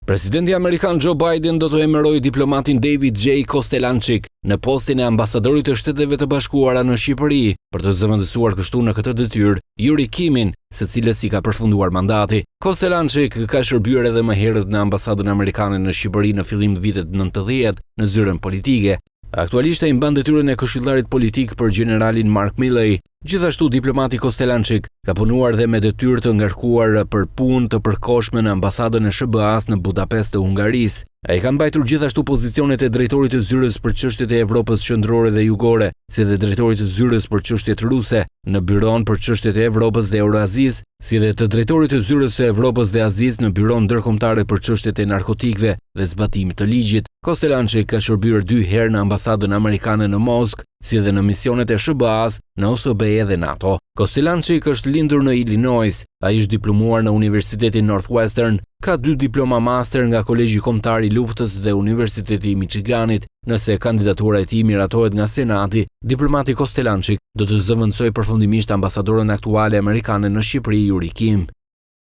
Presidenti Amerikan Joe Biden do të emërojë diplomatin David J. Kostelancic në postin e ambasadorit të Shteteve të Bashkuara në Shqipëri për të zëvendësuar kështu në këtë detyrë Yuri Kimin, së cilës i ka përfunduar mandati. Kostelancic ka shërbyer edhe më herët në ambasadën amerikane në Shqipëri në fillim të vitit 90 në zyrën politike. Aktualisht ai mban detyrën e këshillarit politik për generalin Mark Milley. Gjithashtu diplomati Kostelancic ka punuar dhe me detyrë të ngarkuar për punë të përkohshme në ambasadën e SBA-s në Budapest të Hungarisë. Ai ka mbajtur gjithashtu pozicionet e drejtorit të zyrës për çështjet e Evropës qendrore dhe jugore, si dhe drejtorit të zyrës për çështjet ruse në Byron për çështjet e Evropës dhe Eurazisë, si dhe të drejtorit të zyrës së Evropës dhe Azisë në Byron ndërkombëtare për çështjet e narkotikëve dhe zbatimit të ligjit. Kostelancic ka shërbyer 2 herë në ambasadën amerikane në Moskë, si dhe në misionet e SBA-s në OSBE dhe NATO. Kostelancic është lindur në Illinois. Ai është diplomuar në Universitetin Northwestern, ka 2 diploma master nga Kolegji Kombëtar i Luftës dhe Universiteti i Michiganit. Nëse kandidatura e tij miratohet nga Senati, diplomati Kostelancic do të zëvendësojë përfundimisht ambasadorën aktuale amerikane në Shqipëri, Yuri Kim.